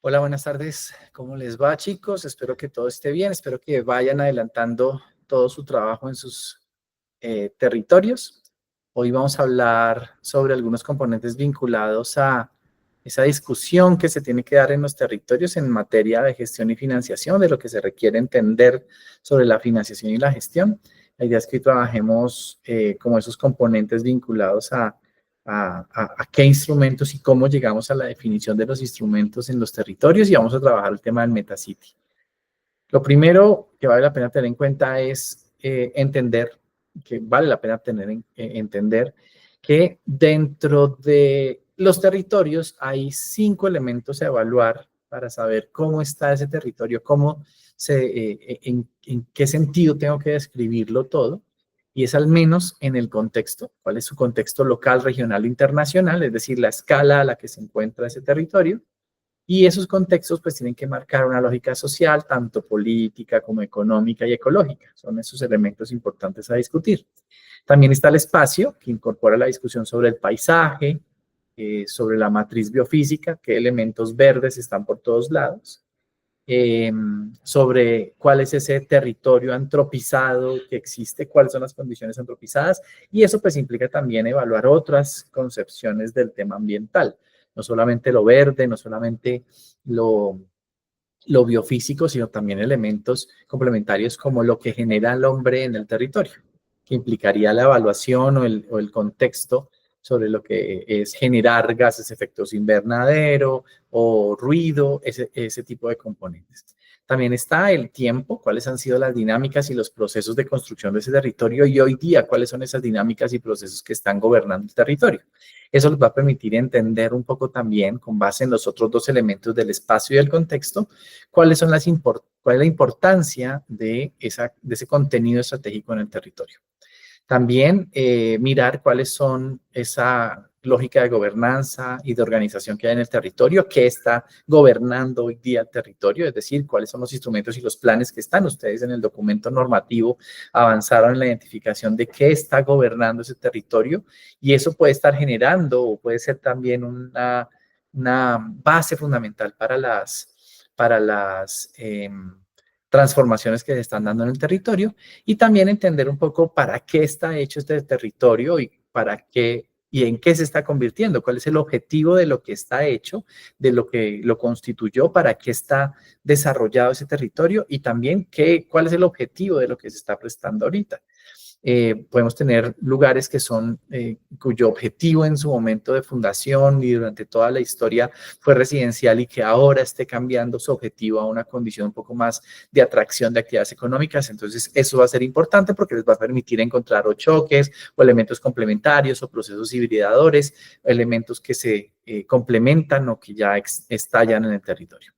Hola, buenas tardes. ¿Cómo les va, chicos? Espero que todo esté bien. Espero que vayan adelantando todo su trabajo en sus territorios. Hoy vamos a hablar sobre algunos componentes vinculados a esa discusión que se tiene que dar en los territorios en materia de gestión y financiación, de lo que se requiere entender sobre la financiación y la gestión. La idea es que hoy trabajemos como esos componentes vinculados a qué instrumentos y cómo llegamos a la definición de los instrumentos en los territorios, y vamos a trabajar el tema del MetaCity. Lo primero que vale la pena tener en cuenta es entender que dentro de los territorios hay 5 elementos a evaluar para saber cómo está ese territorio, en qué sentido tengo que describirlo todo. Y es al menos en el contexto, cuál es su contexto local, regional, internacional, es decir, la escala a la que se encuentra ese territorio. Y esos contextos pues tienen que marcar una lógica social, tanto política como económica y ecológica. Son esos elementos importantes a discutir. También está el espacio, que incorpora la discusión sobre el paisaje, sobre la matriz biofísica, qué elementos verdes están por todos lados, sobre cuál es ese territorio antropizado que existe, cuáles son las condiciones antropizadas, y eso pues implica también evaluar otras concepciones del tema ambiental, no solamente lo verde, no solamente lo biofísico, sino también elementos complementarios como lo que genera el hombre en el territorio, que implicaría la evaluación o el contexto sobre lo que es generar gases efectos invernadero o ruido, ese tipo de componentes. También está el tiempo, cuáles han sido las dinámicas y los procesos de construcción de ese territorio, y hoy día cuáles son esas dinámicas y procesos que están gobernando el territorio. Eso les va a permitir entender un poco también, con base en los otros 2 elementos del espacio y del contexto, cuál es la importancia de ese contenido estratégico en el territorio. También mirar cuáles son esa lógica de gobernanza y de organización que hay en el territorio, qué está gobernando hoy día el territorio, es decir, cuáles son los instrumentos y los planes que están. Ustedes en el documento normativo avanzaron en la identificación de qué está gobernando ese territorio, y eso puede estar generando o puede ser también una base fundamental para las transformaciones que se están dando en el territorio. Y también entender un poco para qué está hecho este territorio y para qué y en qué se está convirtiendo, cuál es el objetivo de lo que está hecho, de lo que lo constituyó, para qué está desarrollado ese territorio, y también cuál es el objetivo de lo que se está prestando ahorita. Podemos tener lugares cuyo objetivo en su momento de fundación y durante toda la historia fue residencial, y que ahora esté cambiando su objetivo a una condición un poco más de atracción de actividades económicas. Entonces, eso va a ser importante porque les va a permitir encontrar o choques o elementos complementarios o procesos hibridadores, elementos que se complementan o que ya estallan en el territorio.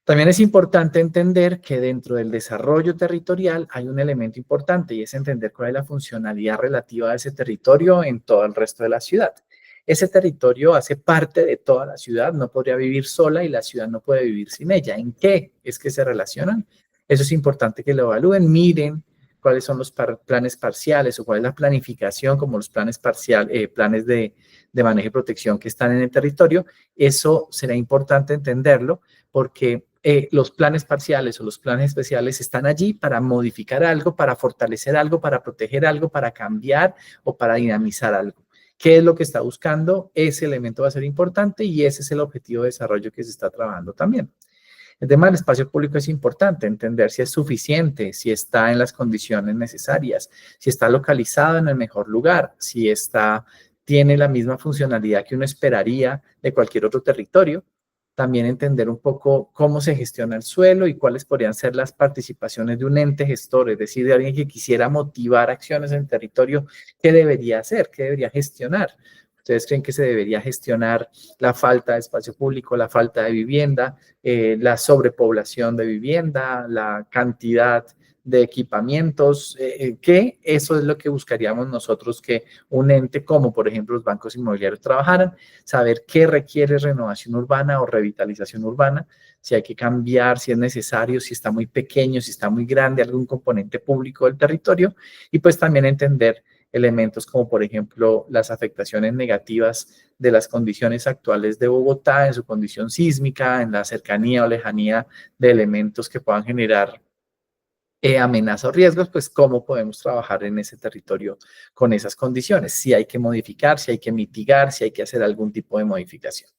También es importante entender que dentro del desarrollo territorial hay un elemento importante, y es entender cuál es la funcionalidad relativa de ese territorio en todo el resto de la ciudad. Ese territorio hace parte de toda la ciudad, no podría vivir sola y la ciudad no puede vivir sin ella. ¿En qué es que se relacionan? Eso es importante que lo evalúen, miren cuáles son los planes parciales o cuál es la planificación, como los planes planes de manejo y protección que están en el territorio. Eso será importante entenderlo porque los planes parciales o los planes especiales están allí para modificar algo, para fortalecer algo, para proteger algo, para cambiar o para dinamizar algo. ¿Qué es lo que está buscando? Ese elemento va a ser importante, y ese es el objetivo de desarrollo que se está trabajando también. El tema del espacio público es importante, entender si es suficiente, si está en las condiciones necesarias, si está localizado en el mejor lugar, si tiene la misma funcionalidad que uno esperaría de cualquier otro territorio. También entender un poco cómo se gestiona el suelo y cuáles podrían ser las participaciones de un ente gestor, es decir, de alguien que quisiera motivar acciones en el territorio. ¿Qué debería hacer? ¿Qué debería gestionar? ¿Ustedes creen que se debería gestionar la falta de espacio público, la falta de vivienda, la sobrepoblación de vivienda, la cantidad de equipamientos? Que eso es lo que buscaríamos nosotros que un ente como, por ejemplo, los bancos inmobiliarios trabajaran, saber qué requiere renovación urbana o revitalización urbana, si hay que cambiar, si es necesario, si está muy pequeño, si está muy grande, algún componente público del territorio, y pues también entender elementos como, por ejemplo, las afectaciones negativas de las condiciones actuales de Bogotá en su condición sísmica, en la cercanía o lejanía de elementos que puedan generar amenaza o riesgos, pues cómo podemos trabajar en ese territorio con esas condiciones, si hay que modificar, si hay que mitigar, si hay que hacer algún tipo de modificación.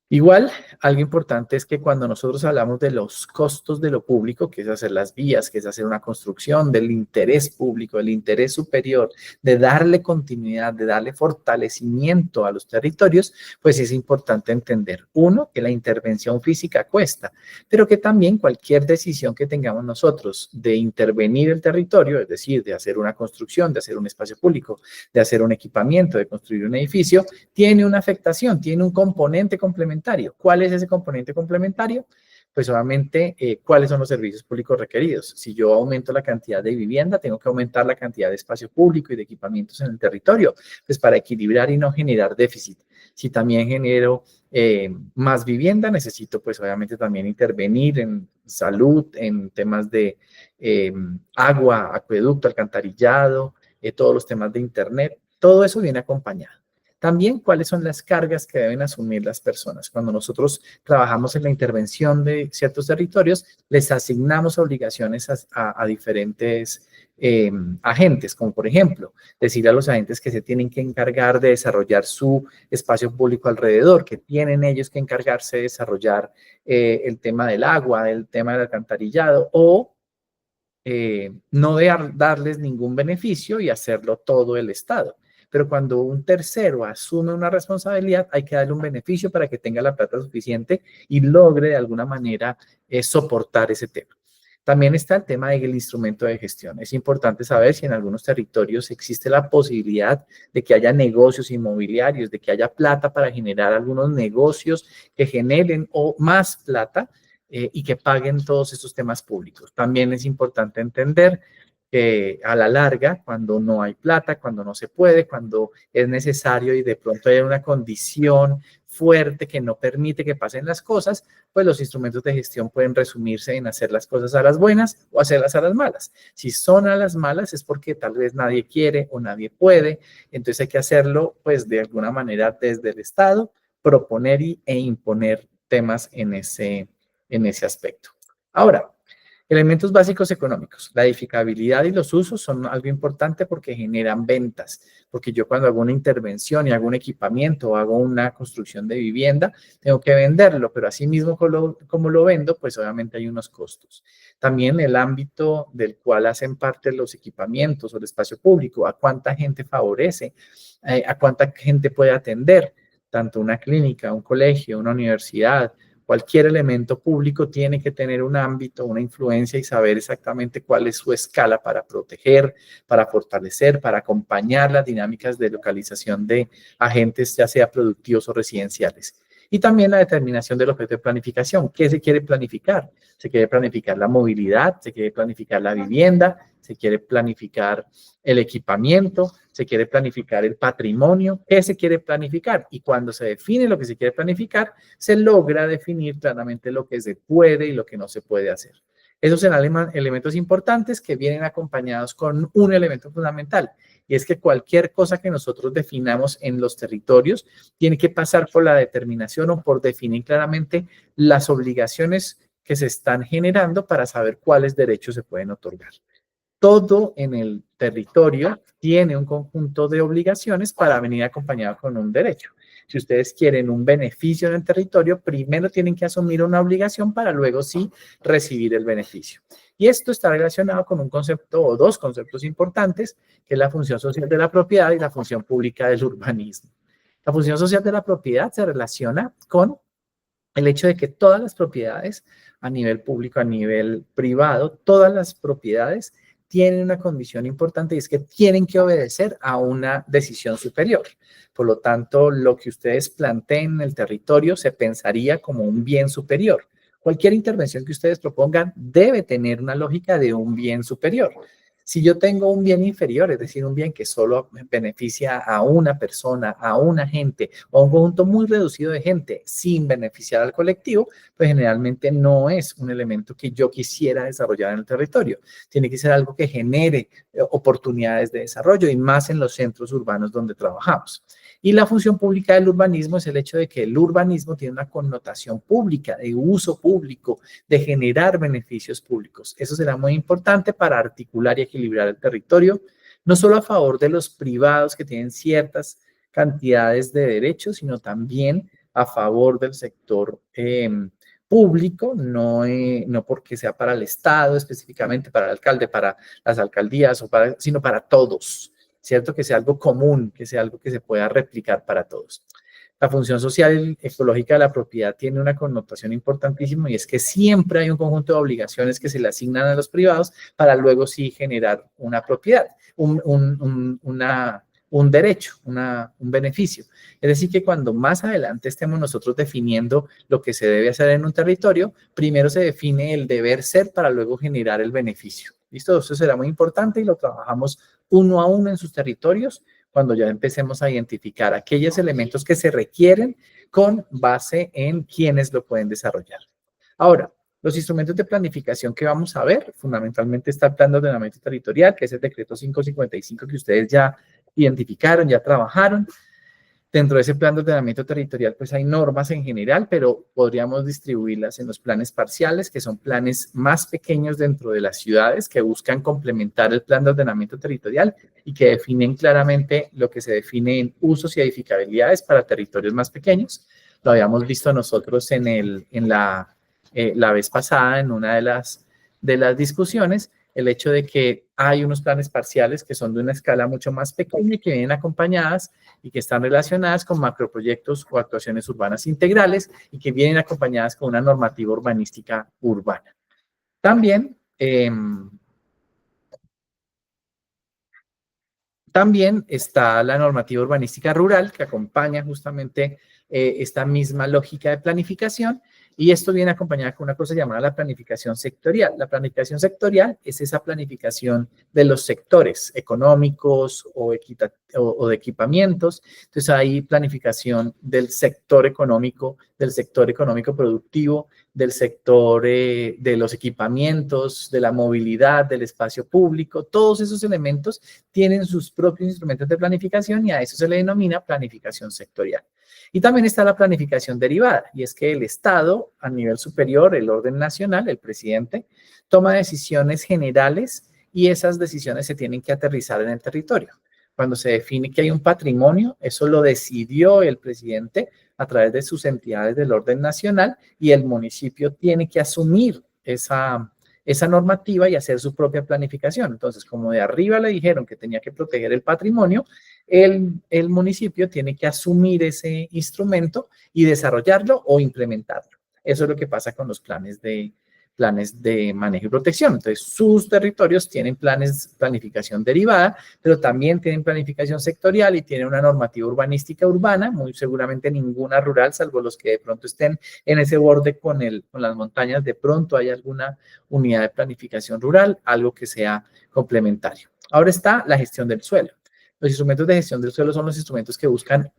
Igual, algo importante es que cuando nosotros hablamos de los costos de lo público, que es hacer las vías, que es hacer una construcción, del interés público, del interés superior, de darle continuidad, de darle fortalecimiento a los territorios, pues es importante entender, uno, que la intervención física cuesta, pero que también cualquier decisión que tengamos nosotros de intervenir el territorio, es decir, de hacer una construcción, de hacer un espacio público, de hacer un equipamiento, de construir un edificio, tiene una afectación, tiene un componente complementario. ¿Cuál es ese componente complementario? Pues obviamente, ¿cuáles son los servicios públicos requeridos? Si yo aumento la cantidad de vivienda, tengo que aumentar la cantidad de espacio público y de equipamientos en el territorio, pues para equilibrar y no generar déficit. Si también genero más vivienda, necesito pues obviamente también intervenir en salud, en temas de agua, acueducto, alcantarillado, todos los temas de internet, todo eso viene acompañado. También, ¿cuáles son las cargas que deben asumir las personas? Cuando nosotros trabajamos en la intervención de ciertos territorios, les asignamos obligaciones a diferentes agentes, como por ejemplo, decir a los agentes que se tienen que encargar de desarrollar su espacio público alrededor, que tienen ellos que encargarse de desarrollar el tema del agua, el tema del alcantarillado, o no darles ningún beneficio y hacerlo todo el Estado. Pero cuando un tercero asume una responsabilidad, hay que darle un beneficio para que tenga la plata suficiente y logre de alguna manera soportar ese tema. También está el tema del instrumento de gestión. Es importante saber si en algunos territorios existe la posibilidad de que haya negocios inmobiliarios, de que haya plata para generar algunos negocios que generen o más plata y que paguen todos estos temas públicos. También es importante entender que a la larga, cuando no hay plata, cuando no se puede, cuando es necesario y de pronto hay una condición fuerte que no permite que pasen las cosas, pues los instrumentos de gestión pueden resumirse en hacer las cosas a las buenas o hacerlas a las malas. Si son a las malas es porque tal vez nadie quiere o nadie puede, entonces hay que hacerlo pues de alguna manera desde el Estado, proponer e imponer temas en ese aspecto. Ahora, elementos básicos económicos. La edificabilidad y los usos son algo importante porque generan ventas. Porque yo cuando hago una intervención y hago un equipamiento o hago una construcción de vivienda, tengo que venderlo, pero así mismo como lo vendo, pues obviamente hay unos costos. También el ámbito del cual hacen parte los equipamientos o el espacio público, a cuánta gente favorece, a cuánta gente puede atender, tanto una clínica, un colegio, una universidad. Cualquier elemento público tiene que tener un ámbito, una influencia y saber exactamente cuál es su escala para proteger, para fortalecer, para acompañar las dinámicas de localización de agentes, ya sea productivos o residenciales. Y también la determinación del objeto de planificación. ¿Qué se quiere planificar? Se quiere planificar la movilidad, se quiere planificar la vivienda, se quiere planificar el equipamiento, se quiere planificar el patrimonio. ¿Qué se quiere planificar? Y cuando se define lo que se quiere planificar, se logra definir claramente lo que se puede y lo que no se puede hacer. Esos son elementos importantes que vienen acompañados con un elemento fundamental, y es que cualquier cosa que nosotros definamos en los territorios tiene que pasar por la determinación o por definir claramente las obligaciones que se están generando para saber cuáles derechos se pueden otorgar. Todo en el territorio tiene un conjunto de obligaciones para venir acompañado con un derecho. Si ustedes quieren un beneficio en el territorio, primero tienen que asumir una obligación para luego sí recibir el beneficio. Y esto está relacionado con un concepto o dos conceptos importantes, que es la función social de la propiedad y la función pública del urbanismo. La función social de la propiedad se relaciona con el hecho de que todas las propiedades a nivel público, a nivel privado, todas las propiedades tienen una condición importante y es que tienen que obedecer a una decisión superior. Por lo tanto, lo que ustedes planteen en el territorio se pensaría como un bien superior. Cualquier intervención que ustedes propongan debe tener una lógica de un bien superior. Si yo tengo un bien inferior, es decir, un bien que solo beneficia a una persona, a una gente o a un conjunto muy reducido de gente sin beneficiar al colectivo, pues generalmente no es un elemento que yo quisiera desarrollar en el territorio. Tiene que ser algo que genere oportunidades de desarrollo y más en los centros urbanos donde trabajamos. Y la función pública del urbanismo es el hecho de que el urbanismo tiene una connotación pública, de uso público, de generar beneficios públicos. Eso será muy importante para articular y equilibrar el territorio, no solo a favor de los privados que tienen ciertas cantidades de derechos, sino también a favor del sector público, no porque sea para el Estado específicamente, para el alcalde, para las alcaldías, sino para todos, ¿cierto? Que sea algo común, que sea algo que se pueda replicar para todos. La función social y ecológica de la propiedad tiene una connotación importantísima y es que siempre hay un conjunto de obligaciones que se le asignan a los privados para luego sí generar una propiedad, un derecho, un beneficio. Es decir, que cuando más adelante estemos nosotros definiendo lo que se debe hacer en un territorio, primero se define el deber ser para luego generar el beneficio. ¿Listo? Eso será muy importante y lo trabajamos uno a uno en sus territorios cuando ya empecemos a identificar aquellos elementos que se requieren con base en quiénes lo pueden desarrollar. Ahora, los instrumentos de planificación que vamos a ver, fundamentalmente está el plan de ordenamiento territorial, que es el decreto 555 que ustedes ya identificaron, ya trabajaron. Dentro de ese plan de ordenamiento territorial, pues hay normas en general, pero podríamos distribuirlas en los planes parciales, que son planes más pequeños dentro de las ciudades que buscan complementar el plan de ordenamiento territorial y que definen claramente lo que se define en usos y edificabilidades para territorios más pequeños. Lo habíamos visto nosotros la vez pasada en una de las discusiones, el hecho de que hay unos planes parciales que son de una escala mucho más pequeña y que vienen acompañadas y que están relacionadas con macroproyectos o actuaciones urbanas integrales y que vienen acompañadas con una normativa urbanística urbana. También, también está la normativa urbanística rural que acompaña justamente esta misma lógica de planificación y esto viene acompañada con una cosa llamada la planificación sectorial. La planificación sectorial es esa planificación de los sectores económicos o de equipamientos. Entonces hay planificación del sector económico productivo, del sector de los equipamientos, de la movilidad, del espacio público. Todos esos elementos tienen sus propios instrumentos de planificación y a eso se le denomina planificación sectorial. Y también está la planificación derivada, y es que el Estado, a nivel superior, el orden nacional, el presidente, toma decisiones generales y esas decisiones se tienen que aterrizar en el territorio. Cuando se define que hay un patrimonio, eso lo decidió el presidente a través de sus entidades del orden nacional y el municipio tiene que asumir esa normativa y hacer su propia planificación. Entonces, como de arriba le dijeron que tenía que proteger el patrimonio, el municipio tiene que asumir ese instrumento y desarrollarlo o implementarlo. Eso es lo que pasa con los planes de manejo y protección. Entonces, sus territorios tienen planificación derivada, pero también tienen planificación sectorial y tienen una normativa urbanística urbana, muy seguramente ninguna rural, salvo los que de pronto estén en ese borde con las montañas, de pronto hay alguna unidad de planificación rural, algo que sea complementario. Ahora está la gestión del suelo. Los instrumentos de gestión del suelo son los instrumentos que buscan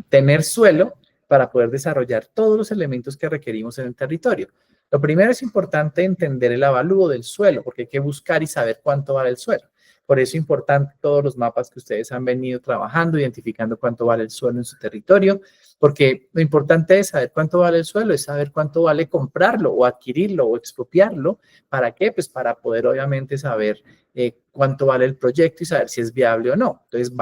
tener suelo para poder desarrollar todos los elementos que requerimos en el territorio. Lo primero es importante entender el avalúo del suelo, porque hay que buscar y saber cuánto vale el suelo. Por eso es importante todos los mapas que ustedes han venido trabajando, identificando cuánto vale el suelo en su territorio, porque lo importante de saber cuánto vale el suelo es saber cuánto vale comprarlo o adquirirlo o expropiarlo. ¿Para qué? Pues para poder obviamente saber cuánto vale el proyecto y saber si es viable o no. Entonces,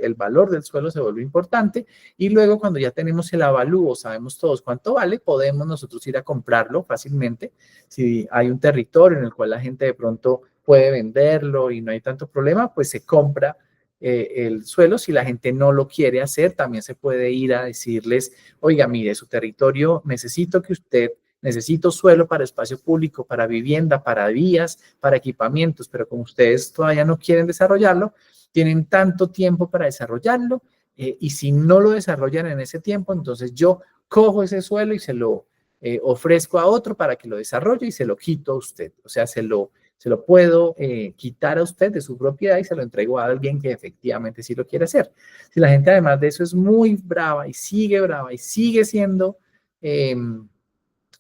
el valor del suelo se vuelve importante y luego cuando ya tenemos el avalúo, sabemos todos cuánto vale, podemos nosotros ir a comprarlo fácilmente. Si hay un territorio en el cual la gente de pronto puede venderlo y no hay tanto problema, pues se compra el suelo. Si la gente no lo quiere hacer, también se puede ir a decirles, oiga, mire, su territorio, necesito suelo para espacio público, para vivienda, para vías, para equipamientos, pero como ustedes todavía no quieren desarrollarlo, tienen tanto tiempo para desarrollarlo y si no lo desarrollan en ese tiempo, entonces yo cojo ese suelo y se lo ofrezco a otro para que lo desarrolle y se lo quito a usted, o sea, Se lo puedo quitar a usted de su propiedad y se lo entrego a alguien que efectivamente sí lo quiere hacer. Si la gente además de eso es muy brava y sigue siendo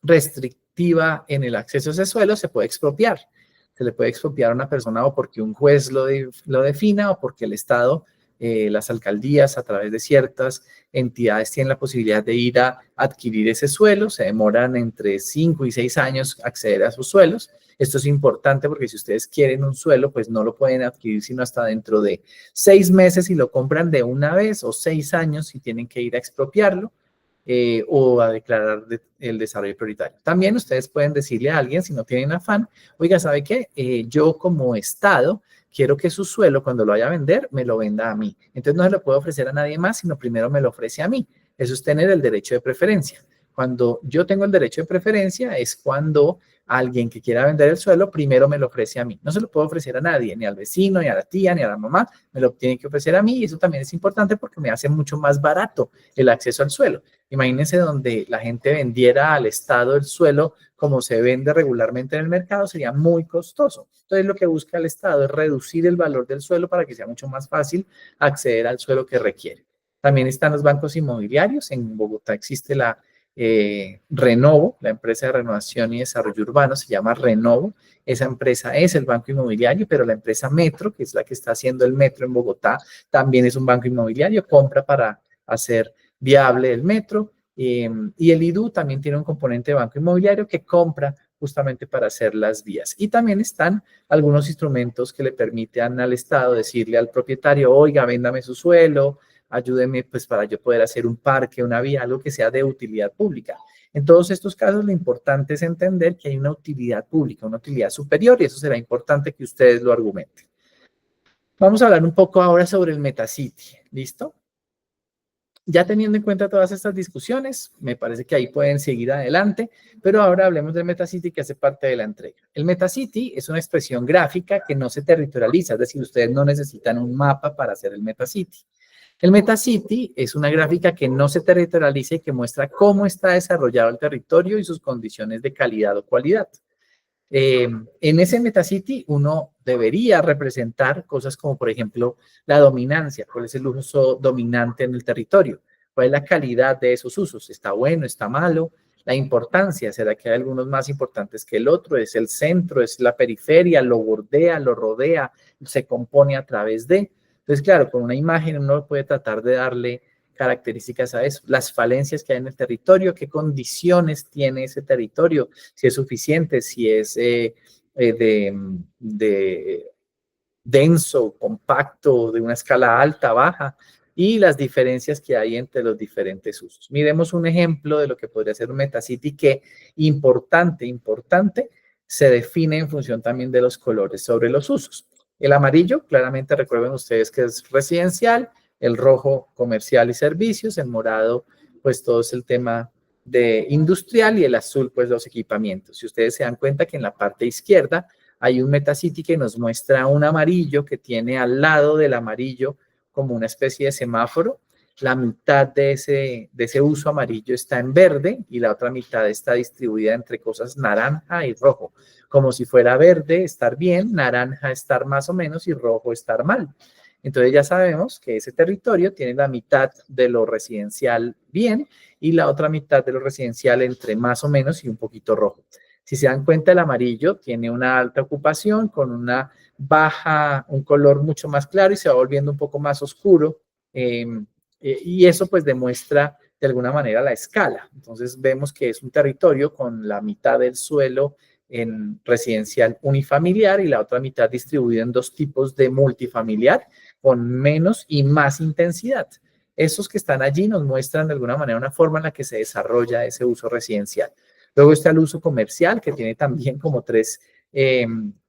restrictiva en el acceso a ese suelo, se puede expropiar. Se le puede expropiar a una persona o porque un juez lo defina o porque el Estado, las alcaldías a través de ciertas entidades tienen la posibilidad de ir a adquirir ese suelo. Se demoran entre 5 y 6 años acceder a sus suelos. Esto es importante porque si ustedes quieren un suelo, pues no lo pueden adquirir sino hasta dentro de 6 meses si lo compran de una vez o 6 años si tienen que ir a expropiarlo. O a declarar el desarrollo prioritario. También ustedes pueden decirle a alguien, si no tienen afán, oiga, ¿sabe qué? Yo como Estado quiero que su suelo, cuando lo vaya a vender, me lo venda a mí. Entonces no se lo puedo ofrecer a nadie más, sino primero me lo ofrece a mí. Eso es tener el derecho de preferencia. Cuando yo tengo el derecho de preferencia es cuando alguien que quiera vender el suelo primero me lo ofrece a mí. No se lo puedo ofrecer a nadie, ni al vecino, ni a la tía, ni a la mamá. Me lo tiene que ofrecer a mí y eso también es importante porque me hace mucho más barato el acceso al suelo. Imagínense donde la gente vendiera al Estado el suelo como se vende regularmente en el mercado, sería muy costoso. Entonces, lo que busca el Estado es reducir el valor del suelo para que sea mucho más fácil acceder al suelo que requiere. También están los bancos inmobiliarios. En Bogotá existe la Renovo, la empresa de renovación y desarrollo urbano, se llama Renovo. Esa empresa es el banco inmobiliario, pero la empresa Metro, que es la que está haciendo el metro en Bogotá, también es un banco inmobiliario, compra para hacer viable el metro, y el IDU también tiene un componente de banco inmobiliario que compra justamente para hacer las vías. Y también están algunos instrumentos que le permiten al Estado decirle al propietario, oiga, véndame su suelo, ayúdeme pues para yo poder hacer un parque, una vía, algo que sea de utilidad pública. En todos estos casos lo importante es entender que hay una utilidad pública, una utilidad superior y eso será importante que ustedes lo argumenten. Vamos a hablar un poco ahora sobre el Metacity, ¿listo? Ya teniendo en cuenta todas estas discusiones, me parece que ahí pueden seguir adelante, pero ahora hablemos del Metacity que hace parte de la entrega. El Metacity es una expresión gráfica que no se territorializa, es decir, ustedes no necesitan un mapa para hacer el Metacity. El Metacity es una gráfica que no se territorializa y que muestra cómo está desarrollado el territorio y sus condiciones de calidad o cualidad. En ese Metacity uno debería representar cosas como, por ejemplo, la dominancia, cuál es el uso dominante en el territorio, cuál es la calidad de esos usos, está bueno, está malo, la importancia, será que hay algunos más importantes que el otro, es el centro, es la periferia, lo bordea, lo rodea, se compone a través de. Entonces, claro, con una imagen uno puede tratar de darle características a eso, las falencias que hay en el territorio, qué condiciones tiene ese territorio, si es suficiente, si es de denso, compacto, de una escala alta, baja, y las diferencias que hay entre los diferentes usos. Miremos un ejemplo de lo que podría ser un Metacity que, importante, se define en función también de los colores sobre los usos. El amarillo, claramente recuerden ustedes que es residencial, el rojo comercial y servicios, el morado pues todo es el tema de industrial y el azul pues los equipamientos. Si ustedes se dan cuenta que en la parte izquierda hay un Metacity que nos muestra un amarillo que tiene al lado del amarillo como una especie de semáforo. La mitad de ese uso amarillo está en verde y la otra mitad está distribuida entre cosas naranja y rojo. Como si fuera verde estar bien, naranja estar más o menos y rojo estar mal. Entonces ya sabemos que ese territorio tiene la mitad de lo residencial bien y la otra mitad de lo residencial entre más o menos y un poquito rojo. Si se dan cuenta, el amarillo tiene una alta ocupación con una baja, un color mucho más claro y se va volviendo un poco más oscuro. Y eso pues demuestra de alguna manera la escala. Entonces vemos que es un territorio con la mitad del suelo en residencial unifamiliar y la otra mitad distribuida en dos tipos de multifamiliar con menos y más intensidad. Esos que están allí nos muestran de alguna manera una forma en la que se desarrolla ese uso residencial. Luego está el uso comercial, que tiene también como tres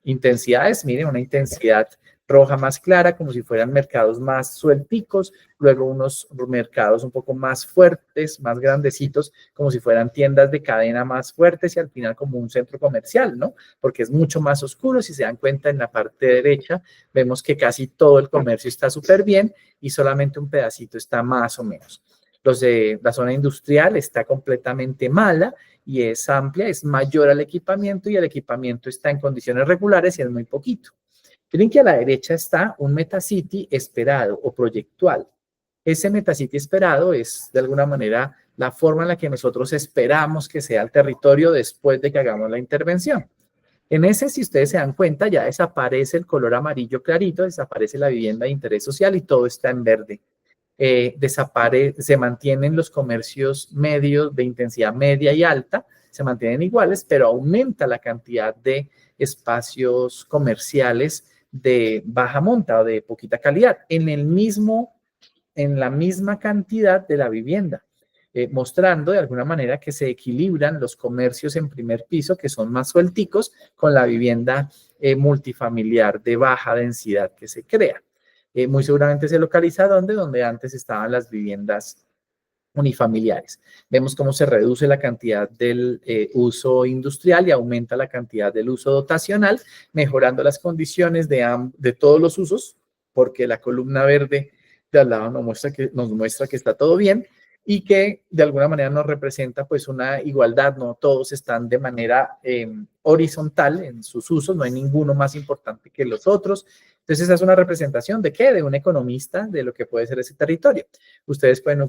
intensidades. Miren, una intensidad roja más clara, como si fueran mercados más suelticos. Luego unos mercados un poco más fuertes, más grandecitos, como si fueran tiendas de cadena más fuertes y al final como un centro comercial, ¿no? Porque es mucho más oscuro. Si se dan cuenta, en la parte derecha vemos que casi todo el comercio está súper bien y solamente un pedacito está más o menos. La zona industrial está completamente mala y es amplia, es mayor al equipamiento y el equipamiento está en condiciones regulares y es muy poquito. Miren que a la derecha está un metacity esperado o proyectual. Ese metacity esperado es, de alguna manera, la forma en la que nosotros esperamos que sea el territorio después de que hagamos la intervención. En ese, si ustedes se dan cuenta, ya desaparece el color amarillo clarito, desaparece la vivienda de interés social y todo está en verde. Se mantienen los comercios medios de intensidad media y alta, se mantienen iguales, pero aumenta la cantidad de espacios comerciales de baja monta o de poquita calidad en la misma cantidad de la vivienda, mostrando de alguna manera que se equilibran los comercios en primer piso, que son más suelticos, con la vivienda multifamiliar de baja densidad que se crea. Muy seguramente se localiza donde antes estaban las viviendas unifamiliares. Vemos cómo se reduce la cantidad del uso industrial y aumenta la cantidad del uso dotacional, mejorando las condiciones de todos los usos, porque la columna verde de al lado nos muestra que está todo bien y que de alguna manera nos representa pues una igualdad, no todos están de manera horizontal en sus usos, no hay ninguno más importante que los otros. Entonces esa es una representación de ¿qué? De un economista de lo que puede ser ese territorio. Ustedes pueden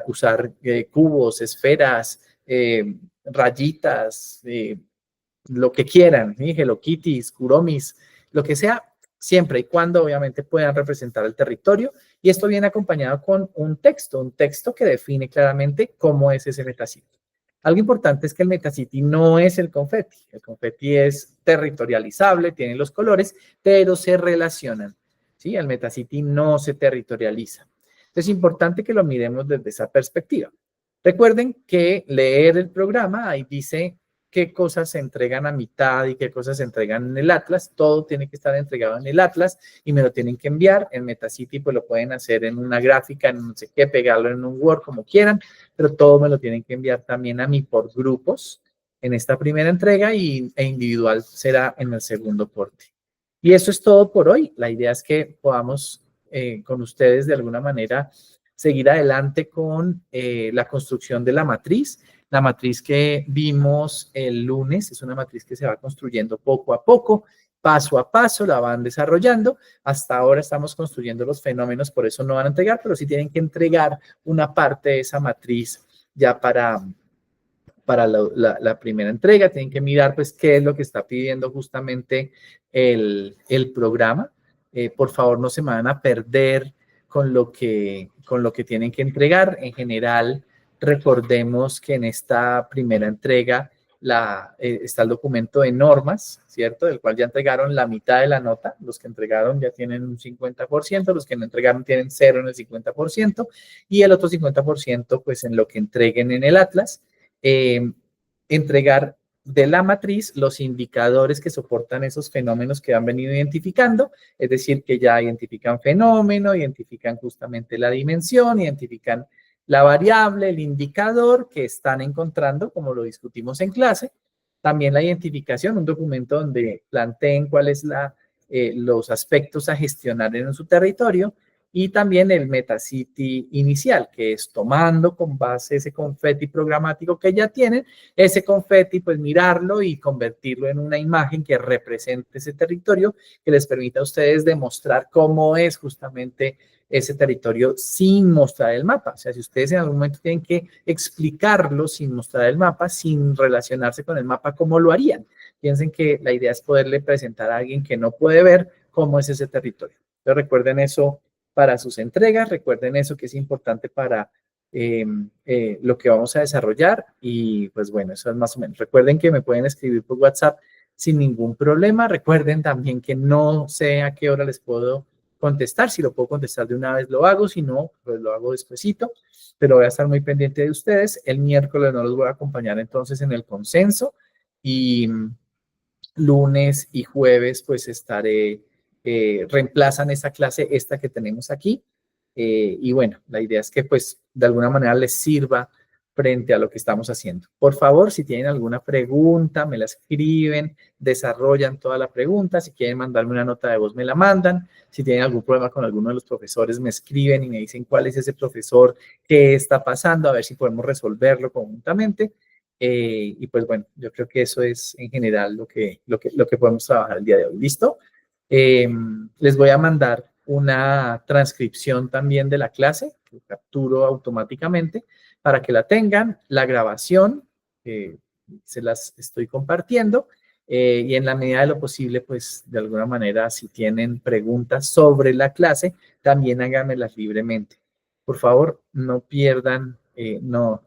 usar cubos, esferas, rayitas, lo que quieran, ¿sí? Hello Kitty, Kuromis, lo que sea, siempre y cuando obviamente puedan representar el territorio. Y esto viene acompañado con un texto que define claramente cómo es ese metacity. Algo importante es que el metacity no es el confeti. El confeti es territorializable, tiene los colores, pero se relacionan, ¿sí? El metacity no se territorializa. Entonces es importante que lo miremos desde esa perspectiva. Recuerden que leer el programa, ahí dice qué cosas se entregan a mitad y qué cosas se entregan en el Atlas. Todo tiene que estar entregado en el Atlas y me lo tienen que enviar. En Metacity pues lo pueden hacer en una gráfica, en no sé qué, pegarlo en un Word, como quieran, pero todo me lo tienen que enviar también a mí por grupos en esta primera entrega e individual será en el segundo corte. Y eso es todo por hoy. La idea es que podamos con ustedes de alguna manera seguir adelante con la construcción de la matriz. La matriz que vimos el lunes es una matriz que se va construyendo poco a poco, paso a paso, la van desarrollando. Hasta ahora estamos construyendo los fenómenos, por eso no van a entregar, pero sí tienen que entregar una parte de esa matriz ya para la primera entrega. Tienen que mirar pues qué es lo que está pidiendo justamente el programa. Por favor, no se me van a perder con lo que tienen que entregar. En general, recordemos que en esta primera entrega está el documento de normas, ¿cierto? Del cual ya entregaron la mitad de la nota. Los que entregaron ya tienen un 50%, los que no entregaron tienen 0 en el 50% y el otro 50% pues en lo que entreguen en el Atlas. Entregar de la matriz los indicadores que soportan esos fenómenos que han venido identificando, es decir, que ya identifican fenómeno, identifican justamente la dimensión, identifican la variable, el indicador que están encontrando, como lo discutimos en clase. También la identificación, un documento donde planteen cuáles los aspectos a gestionar en su territorio. Y también el metacity inicial, que es tomando con base ese confeti programático que ya tienen, ese confeti, pues mirarlo y convertirlo en una imagen que represente ese territorio, que les permita a ustedes demostrar cómo es justamente ese territorio sin mostrar el mapa. O sea, si ustedes en algún momento tienen que explicarlo sin mostrar el mapa, sin relacionarse con el mapa, ¿cómo lo harían? Piensen que la idea es poderle presentar a alguien que no puede ver cómo es ese territorio. Entonces recuerden eso para sus entregas, recuerden eso que es importante para lo que vamos a desarrollar y pues bueno, eso es más o menos. Recuerden que me pueden escribir por WhatsApp sin ningún problema. Recuerden también que no sé a qué hora les puedo contestar. Si lo puedo contestar de una vez lo hago, si no, pues lo hago despuesito, pero voy a estar muy pendiente de ustedes. El miércoles no los voy a acompañar entonces en el consenso y lunes y jueves pues estaré, reemplazan esa clase, esta que tenemos aquí. Y bueno, la idea es que pues de alguna manera les sirva frente a lo que estamos haciendo. Por favor, si tienen alguna pregunta, me la escriben, desarrollan toda la pregunta. Si quieren mandarme una nota de voz, me la mandan. Si tienen algún problema con alguno de los profesores, me escriben y me dicen cuál es ese profesor, qué está pasando, a ver si podemos resolverlo conjuntamente. Y pues bueno, yo creo que eso es en general lo que podemos trabajar el día de hoy. ¿Listo? Les voy a mandar una transcripción también de la clase, que capturo automáticamente, para que la tengan, la grabación, se las estoy compartiendo, y en la medida de lo posible, pues de alguna manera, si tienen preguntas sobre la clase, también háganmelas libremente. Por favor, no pierdan, creo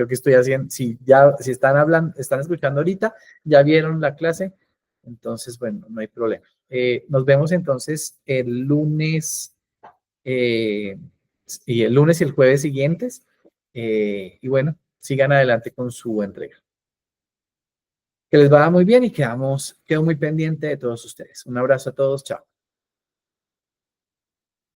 que estoy haciendo, si están hablando, están escuchando ahorita, ya vieron la clase, entonces, bueno, no hay problema. Nos vemos entonces el lunes, eh, y el lunes y el jueves siguientes. Y bueno, sigan adelante con su entrega. Que les vaya muy bien y quedo muy pendiente de todos ustedes. Un abrazo a todos, chao.